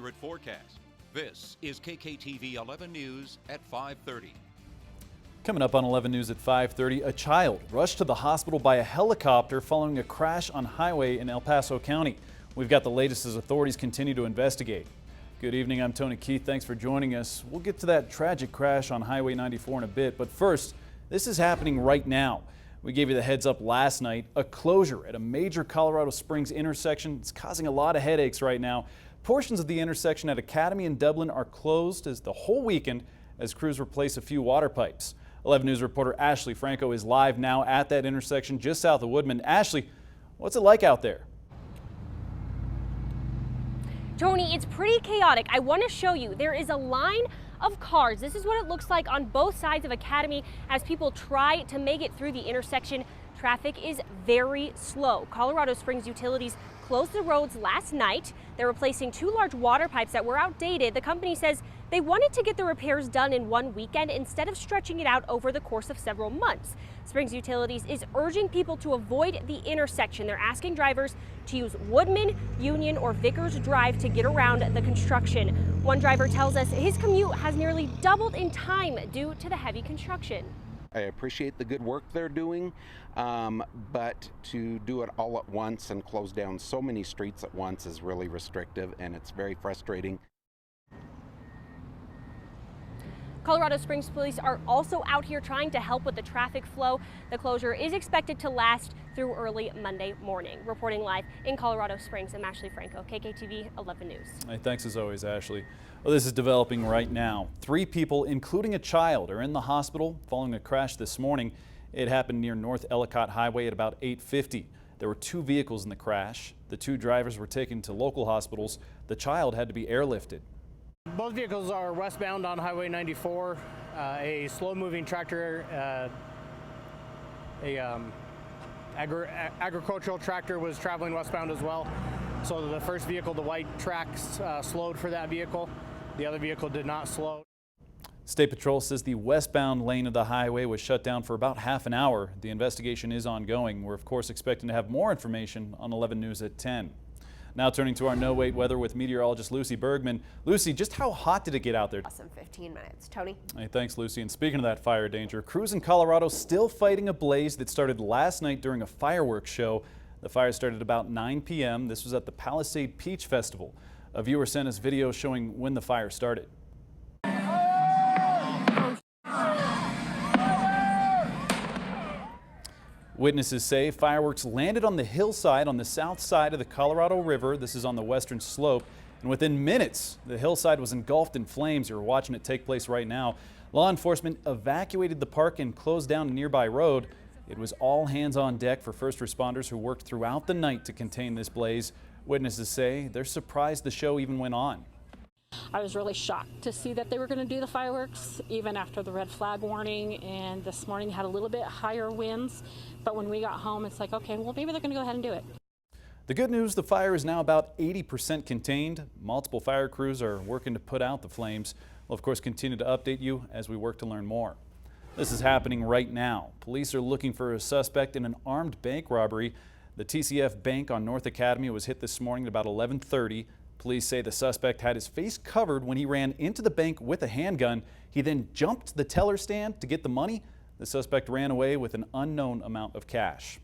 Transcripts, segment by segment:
accurate forecast. This is KKTV 11 News at 5:30. Coming up on 11 News at 5:30, a child rushed to the hospital by a helicopter following a crash on highway in El Paso County. We've got the latest as authorities continue to investigate. Good evening, I'm Tony Keith. Thanks for joining us. We'll get to that tragic crash on Highway 94 in a bit, but first, this is happening right now. We gave you the heads up last night. A closure at a major Colorado Springs intersection. It's causing a lot of headaches right now. Portions of the intersection at Academy and Dublin are closed as the whole weekend as crews replace a few water pipes. 11 News reporter Ashley Franco is live now at that intersection just south of Woodman. Ashley, what's it like out there? Tony, it's pretty chaotic. I want to show you. There is a line of cars. This is what it looks like on both sides of Academy as people try to make it through the intersection. Traffic is very slow. Colorado Springs Utilities closed the roads last night. They're replacing two large water pipes that were outdated. The company says they wanted to get the repairs done in one weekend instead of stretching it out over the course of several months. Springs Utilities is urging people to avoid the intersection. They're asking drivers to use Woodman, Union, or Vickers Drive to get around the construction. One driver tells us his commute has nearly doubled in time due to the heavy construction. I appreciate the good work they're doing, but to do it all at once and close down so many streets at once is really restrictive, and it's very frustrating. Colorado Springs police are also out here trying to help with the traffic flow. The closure is expected to last through early Monday morning. Reporting live in Colorado Springs, I'm Ashley Franco, KKTV 11 News. Hey, thanks as always, Ashley. Well, this is developing right now. 3 people, including a child, are in the hospital following a crash this morning. It happened near North Ellicott Highway at about 8:50. There were 2 vehicles in the crash. The 2 drivers were taken to local hospitals. The child had to be airlifted. Both vehicles are westbound on Highway 94. A slow-moving tractor, agricultural tractor was traveling westbound as well. So the first vehicle, the white tracks, slowed for that vehicle. The other vehicle did not slow. State Patrol says the westbound lane of the highway was shut down for about half an hour. The investigation is ongoing. We're of course expecting to have more information on 11 News at 10. Now turning to our no-wait weather with meteorologist Lucy Bergman. Lucy, just how hot did it get out there? Awesome, 15 minutes. Tony? Hey, thanks, Lucy. And speaking of that fire danger, crews in Colorado still fighting a blaze that started last night during a fireworks show. The fire started about 9 p.m. This was at the Palisade Peach Festival. A viewer sent us video showing when the fire started. Witnesses say fireworks landed on the hillside on the south side of the Colorado River. This is on the western slope. And within minutes, the hillside was engulfed in flames. You're watching it take place right now. Law enforcement evacuated the park and closed down a nearby road. It was all hands on deck for first responders who worked throughout the night to contain this blaze. Witnesses say they're surprised the show even went on. I was really shocked to see that they were going to do the fireworks even after the red flag warning, and this morning had a little bit higher winds, but when we got home it's like, okay, well maybe they're going to go ahead and do it. The good news, the fire is now about 80% contained. Multiple fire crews are working to put out the flames. We'll of course continue to update you as we work to learn more. This is happening right now. Police are looking for a suspect in an armed bank robbery. The TCF Bank on North Academy was hit this morning at about 11:30. Police say the suspect had his face covered when he ran into the bank with a handgun. He then jumped the teller stand to get the money. The suspect ran away with an unknown amount of cash.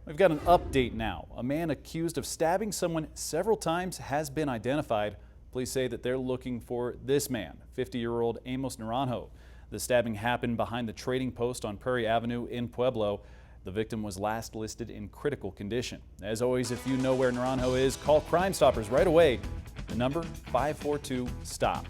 We've got an update now. A man accused of stabbing someone several times has been identified. Police say that they're looking for this man, 50-year-old Amos Naranjo. The stabbing happened behind the trading post on Prairie Avenue in Pueblo. The victim was last listed in critical condition. As always, if you know where Naranjo is, call Crime Stoppers right away. The number 542-STOP.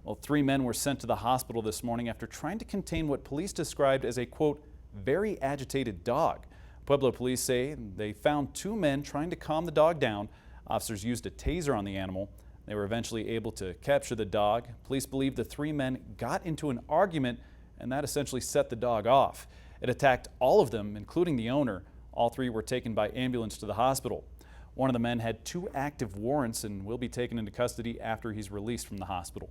Well, 3 men were sent to the hospital this morning after trying to contain what police described as a, quote, very agitated dog. Pueblo police say they found 2 men trying to calm the dog down. Officers used a taser on the animal. They were eventually able to capture the dog. Police believe the 3 men got into an argument, and that essentially set the dog off. It attacked all of them, including the owner. All 3 were taken by ambulance to the hospital. One of the men had 2 active warrants and will be taken into custody after he's released from the hospital.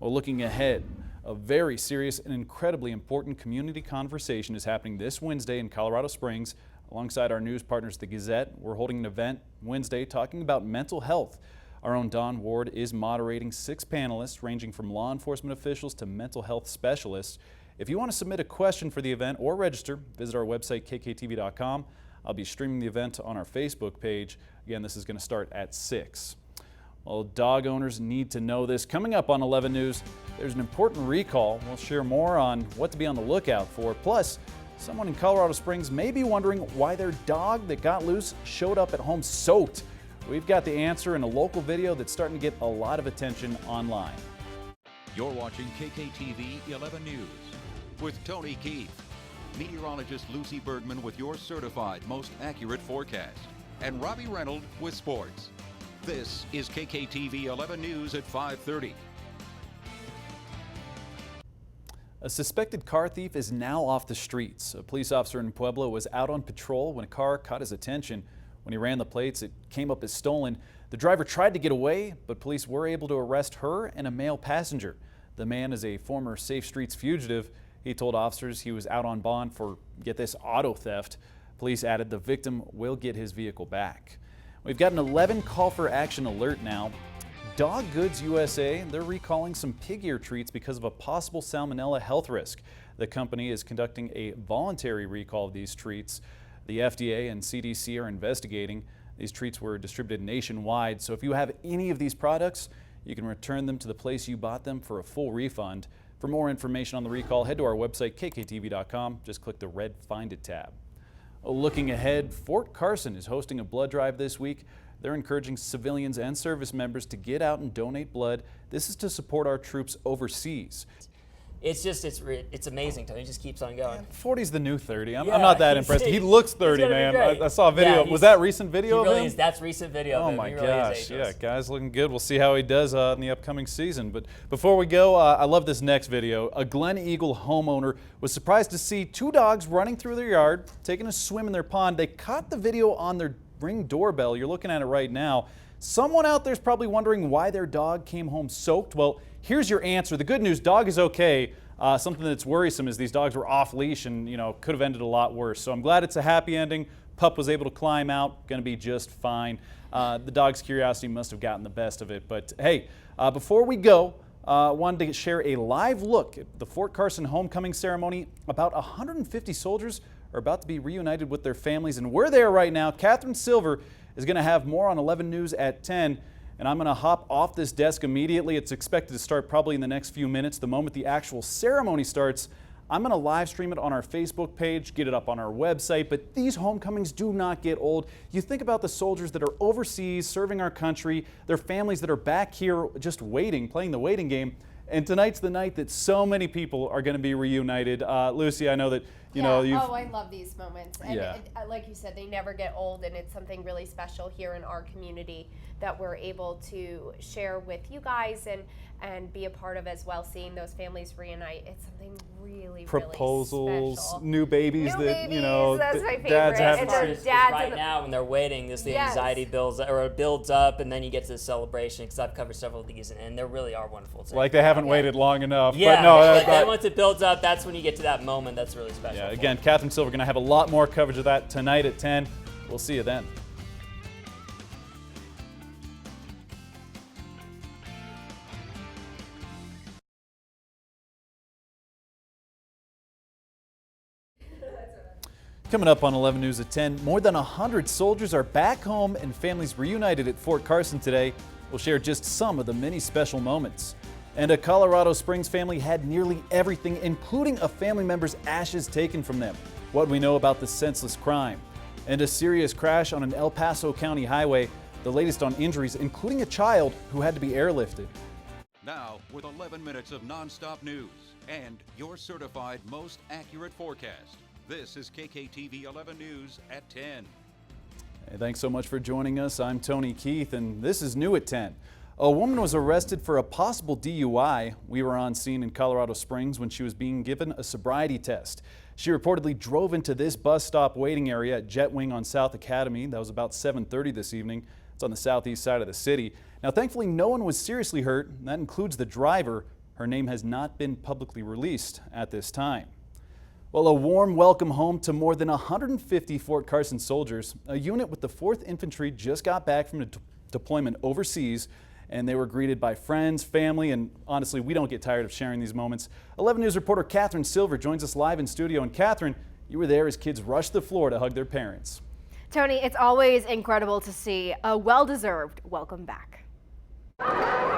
Well, looking ahead, a very serious and incredibly important community conversation is happening this Wednesday in Colorado Springs. Alongside our news partners, the Gazette, we're holding an event Wednesday talking about mental health. Our own Don Ward is moderating 6 panelists ranging from law enforcement officials to mental health specialists. If you want to submit a question for the event or register, visit our website KKTV.com. I'll be streaming the event on our Facebook page. Again, this is going to start at 6. Well, dog owners need to know this. Coming up on 11 News, there's an important recall. We'll share more on what to be on the lookout for. Plus, someone in Colorado Springs may be wondering why their dog that got loose showed up at home soaked. We've got the answer in a local video that's starting to get a lot of attention online. You're watching KKTV 11 News with Tony Keith. Meteorologist Lucy Bergman with your certified most accurate forecast. And Robbie Reynolds with sports. This is KKTV 11 News at 5:30. A suspected car thief is now off the streets. A police officer in Pueblo was out on patrol when a car caught his attention. When he ran the plates, it came up as stolen. The driver tried to get away, but police were able to arrest her and a male passenger. The man is a former Safe Streets fugitive. He told officers he was out on bond for, get this, auto theft. Police added the victim will get his vehicle back. We've got an 11 call for action alert now. Dog Goods USA, they're recalling some pig ear treats because of a possible salmonella health risk. The company is conducting a voluntary recall of these treats. The FDA and CDC are investigating. These treats were distributed nationwide, so if you have any of these products, you can return them to the place you bought them for a full refund. For more information on the recall, head to our website, KKTV.com. Just click the red Find It tab. Looking ahead, Fort Carson is hosting a blood drive this week. They're encouraging civilians and service members to get out and donate blood. This is to support our troops overseas. It's amazing, Tony. It just keeps on going. 40's the new 30. I'm Yeah, not that impressed. He looks 30, man. I saw a video. Yeah, was that recent video he really of him? is. That's recent video of Oh him. my He really gosh. is Yeah, ageless. guy's looking good. We'll see how he does in the upcoming season. But before we go, I love this next video. A Glen Eagle homeowner was surprised to see 2 dogs running through their yard, taking a swim in their pond. They caught the video on their Ring doorbell. You're looking at it right now. Someone out there's probably wondering why their dog came home soaked. Well, here's your answer. The good news, dog is okay. Something that's worrisome is these dogs were off leash and, could have ended a lot worse. So I'm glad it's a happy ending. Pup was able to climb out, going to be just fine. The dog's curiosity must have gotten the best of it. But hey, before we go, wanted to share a live look at the Fort Carson homecoming ceremony. About 150 soldiers are about to be reunited with their families, and we're there right now. Catherine Silver is going to have more on 11 News at 10. And I'm going to hop off this desk immediately. It's expected to start probably in the next few minutes. The moment the actual ceremony starts, I'm going to live stream it on our Facebook page, get it up on our website. But these homecomings do not get old. You think about the soldiers that are overseas serving our country, their families that are back here just waiting, playing the waiting game. And tonight's the night that so many people are going to be reunited. Lucy, I know that you know you've... Oh, I love these moments. And like you said, they never get old, and it's something really special here in our community that we're able to share with you guys and be a part of as well, seeing those families reunite. It's something really, proposals, really special. new babies that, that's my favorite. dads have And to... their dads right now when they're waiting, the anxiety builds up, and then you get to the celebration, because I've covered several of these, and they really are wonderful. Like they haven't waited long enough. Yeah, but no, then once it builds up, that's when you get to that moment that's really special. Yeah, again, Catherine Silver going to have a lot more coverage of that tonight at 10. We'll see you then. Coming up on 11 News at 10, more than 100 soldiers are back home and families reunited at Fort Carson today. We'll share just some of the many special moments. And a Colorado Springs family had nearly everything, including a family member's ashes taken from them. What we know about the senseless crime. And a serious crash on an El Paso County highway. The latest on injuries, including a child who had to be airlifted. Now, with 11 minutes of nonstop news and your certified most accurate forecast. This is KKTV 11 News at 10. Hey, thanks so much for joining us. I'm Tony Keith, and this is new at 10. A woman was arrested for a possible DUI. We were on scene in Colorado Springs when she was being given a sobriety test. She reportedly drove into this bus stop waiting area at Jet Wing on South Academy. That was about 7:30 this evening. It's on the southeast side of the city. Now, thankfully, no one was seriously hurt. And that includes the driver. Her name has not been publicly released at this time. Well, a warm welcome home to more than 150 Fort Carson soldiers. A unit with the 4th Infantry just got back from deployment overseas, and they were greeted by friends, family, and honestly, we don't get tired of sharing these moments. 11 News reporter Catherine Silver joins us live in studio. And Catherine, you were there as kids rushed the floor to hug their parents. Tony, it's always incredible to see a well-deserved welcome back.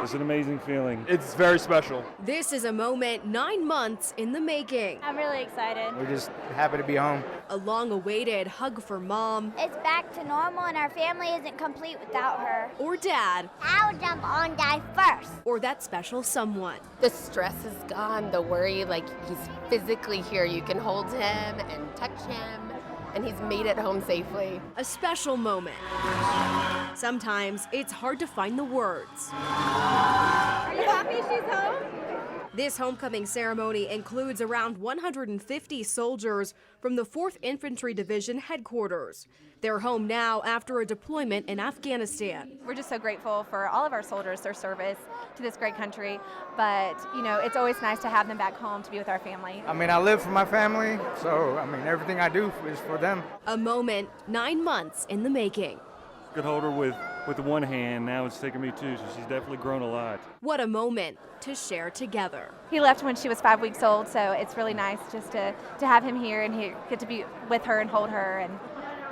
It's an amazing feeling. It's very special. This is a moment 9 months in the making. I'm really excited. We're just happy to be home. A long-awaited hug for mom. It's back to normal and our family isn't complete without her. Or dad. I'll jump on Dad first. Or that special someone. The stress is gone, the worry, like he's physically here. You can hold him and touch him, and he's made it home safely. A special moment. Sometimes it's hard to find the words. Are you happy she's home? This homecoming ceremony includes around 150 soldiers from the 4th Infantry Division headquarters. They're home now after a deployment in Afghanistan. We're just so grateful for all of our soldiers, their service to this great country. But, you know, it's always nice to have them back home to be with our family. I mean, I live for my family, so, I mean, everything I do is for them. A moment 9 months in the making. Could hold her with the one hand. Now it's taking me two, so she's definitely grown a lot. What a moment to share together. He left when she was 5 weeks old, so it's really nice just to have him here and get to be with her and hold her and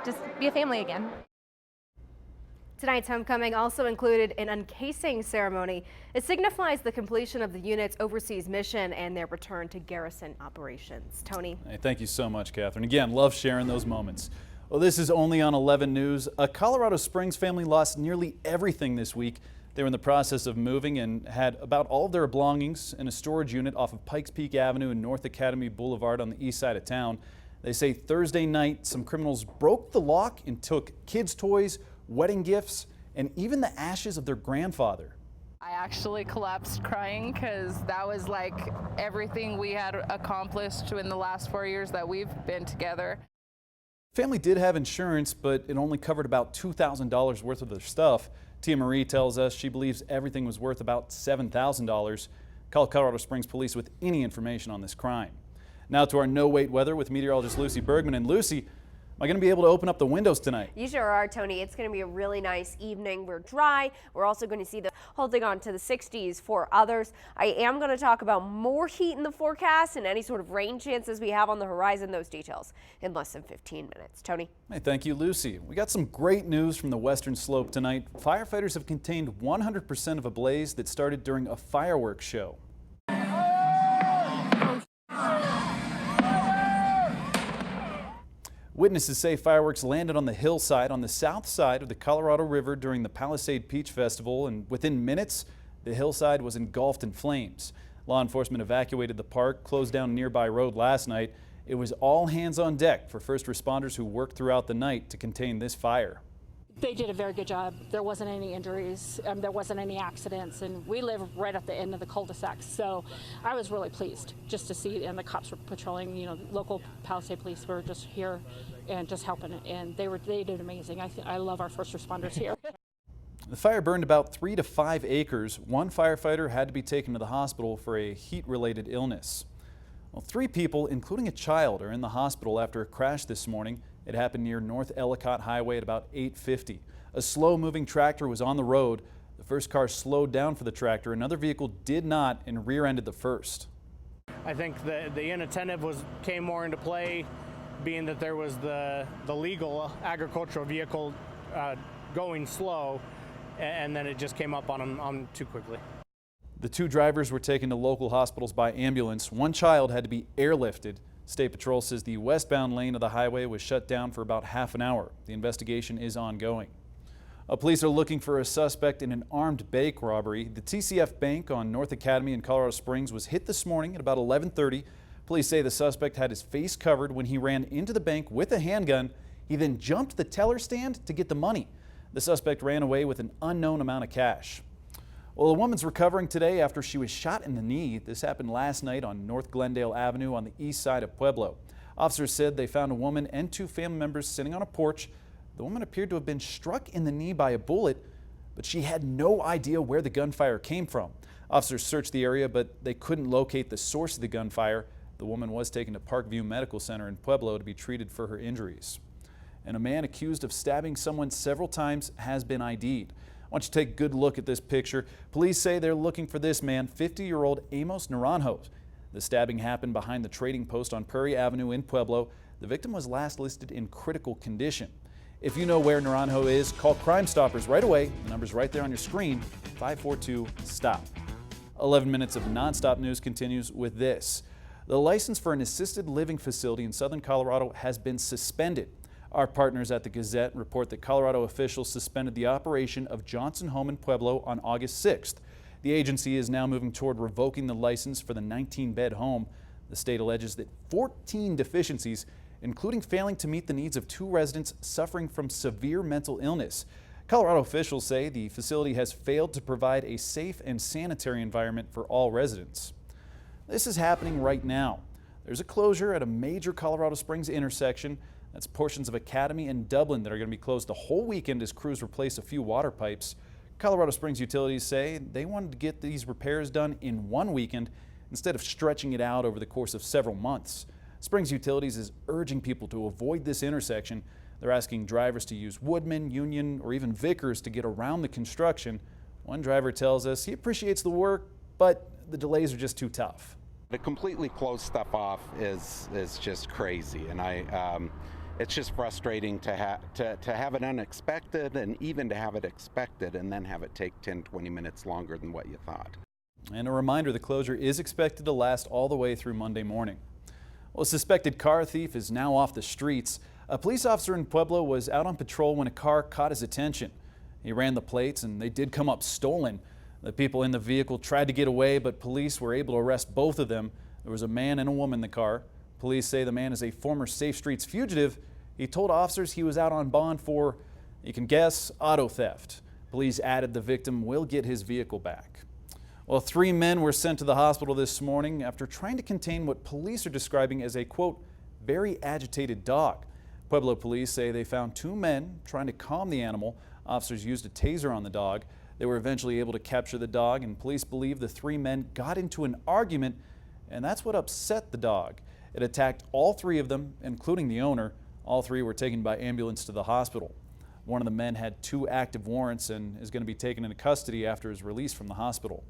just be a family again. Tonight's homecoming also included an uncasing ceremony. It signifies the completion of the unit's overseas mission and their return to garrison operations. Tony. Hey, thank you so much, Catherine. Again, love sharing those moments. Well, this is only on 11 News. A Colorado Springs family lost nearly everything this week. They were in the process of moving and had about all of their belongings in a storage unit off of Pikes Peak Avenue and North Academy Boulevard on the east side of town. They say Thursday night some criminals broke the lock and took kids' toys, wedding gifts, and even the ashes of their grandfather. I actually collapsed crying because that was like everything we had accomplished in the last 4 years that we've been together. Family did have insurance, but it only covered about $2,000 worth of their stuff. Tia Marie tells us she believes everything was worth about $7,000. Call Colorado Springs Police with any information on this crime. Now to our no-wait weather with meteorologist Lucy Bergman. And Lucy, am I going to be able to open up the windows tonight? You sure are, Tony. It's going to be a really nice evening. We're dry. We're also going to see the holding on to the 60s for others. I am going to talk about more heat in the forecast and any sort of rain chances we have on the horizon. Those details in less than 15 minutes. Tony. Hey, thank you, Lucy. We got some great news from the Western Slope tonight. Firefighters have contained 100% of a blaze that started during a fireworks show. Witnesses say fireworks landed on the hillside on the south side of the Colorado River during the Palisade Peach Festival, and within minutes, the hillside was engulfed in flames. Law enforcement evacuated the park, closed down a nearby road last night. It was all hands on deck for first responders who worked throughout the night to contain this fire. They did a very good job. There wasn't any injuries, there wasn't any accidents, and we live right at the end of the cul-de-sac. So I was really pleased just to see, and the cops were patrolling. You know, local Palisade police were just here and just helping, and they did amazing. I love our first responders here. The fire burned about 3 to 5 acres. One firefighter had to be taken to the hospital for a heat-related illness. Well, 3 people, including a child, are in the hospital after a crash this morning. It happened near North Ellicott Highway at about 8:50. A slow-moving tractor was on the road. The first car slowed down for the tractor. Another vehicle did not and rear-ended the first. I think the inattentive came more into play, being that there was the legal agricultural vehicle going slow, and then it just came up on them too quickly. The 2 drivers were taken to local hospitals by ambulance. One child had to be airlifted. State Patrol says the westbound lane of the highway was shut down for about half an hour. The investigation is ongoing. Police are looking for a suspect in an armed bank robbery. The TCF Bank on North Academy in Colorado Springs was hit this morning at about 11:30. Police say the suspect had his face covered when he ran into the bank with a handgun. He then jumped the teller stand to get the money. The suspect ran away with an unknown amount of cash. Well, a woman's recovering today after she was shot in the knee. This happened last night on North Glendale Avenue on the east side of Pueblo. Officers said they found a woman and 2 family members sitting on a porch. The woman appeared to have been struck in the knee by a bullet, but she had no idea where the gunfire came from. Officers searched the area, but they couldn't locate the source of the gunfire. The woman was taken to Parkview Medical Center in Pueblo to be treated for her injuries. And a man accused of stabbing someone several times has been ID'd. I want you to take a good look at this picture. Police say they're looking for this man, 50-year-old Amos Naranjo. The stabbing happened behind the trading post on Prairie Avenue in Pueblo. The victim was last listed in critical condition. If you know where Naranjo is, call Crime Stoppers right away. The number's right there on your screen, 542-STOP. 11 minutes of nonstop news continues with this. The license for an assisted living facility in southern Colorado has been suspended. Our partners at the Gazette report that Colorado officials suspended the operation of Johnson Home in Pueblo on August 6th. The agency is now moving toward revoking the license for the 19-bed home. The state alleges that 14 deficiencies, including failing to meet the needs of 2 residents suffering from severe mental illness. Colorado officials say the facility has failed to provide a safe and sanitary environment for all residents. This is happening right now. There's a closure at a major Colorado Springs intersection. That's portions of Academy and Dublin that are going to be closed the whole weekend as crews replace a few water pipes. Colorado Springs utilities say they wanted to get these repairs done in one weekend instead of stretching it out over the course of several months. Springs Utilities is urging people to avoid this intersection. They're asking drivers to use Woodman, Union, or even Vickers to get around the construction. One driver tells us he appreciates the work, but the delays are just too tough. To completely close stuff off is just crazy, and it's just frustrating to have it unexpected, and even to have it expected and then have it take 10-20 minutes longer than what you thought. And a reminder, the closure is expected to last all the way through Monday morning. Well, a suspected car thief is now off the streets. A police officer in Pueblo was out on patrol when a car caught his attention. He ran the plates and they did come up stolen. The people in the vehicle tried to get away, but police were able to arrest both of them. There was a man and a woman in the car. Police say the man is a former Safe Streets fugitive. He told officers he was out on bond for, you can guess, auto theft. Police added the victim will get his vehicle back. Well, 3 men were sent to the hospital this morning after trying to contain what police are describing as a, quote, very agitated dog. Pueblo police say they found 2 men trying to calm the animal. Officers used a taser on the dog. They were eventually able to capture the dog, and police believe the 3 men got into an argument, and that's what upset the dog. It attacked all 3 of them, including the owner. All 3 were taken by ambulance to the hospital. One of the men had 2 active warrants and is going to be taken into custody after his release from the hospital.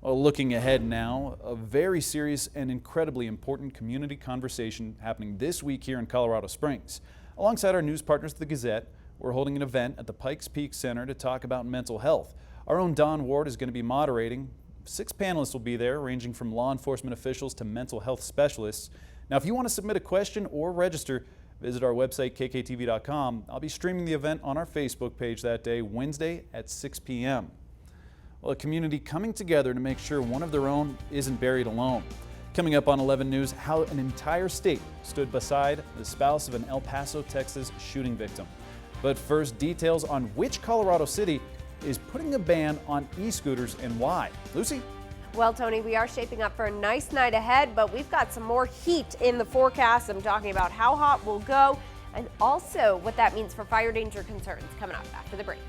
Well, looking ahead now, a very serious and incredibly important community conversation happening this week here in Colorado Springs. Alongside our news partners at the Gazette, we're holding an event at the Pikes Peak Center to talk about mental health. Our own Don Ward is going to be moderating. 6 panelists will be there, ranging from law enforcement officials to mental health specialists. Now, if you want to submit a question or register, visit our website, KKTV.com. I'll be streaming the event on our Facebook page that day, Wednesday at 6 p.m. Well, a community coming together to make sure one of their own isn't buried alone. Coming up on 11 News, how an entire state stood beside the spouse of an El Paso, Texas shooting victim. But first, details on which Colorado city is putting a ban on e-scooters and why. Lucy? Well, Tony, we are shaping up for a nice night ahead, but we've got some more heat in the forecast. I'm talking about how hot we'll go and also what that means for fire danger concerns coming up after the break.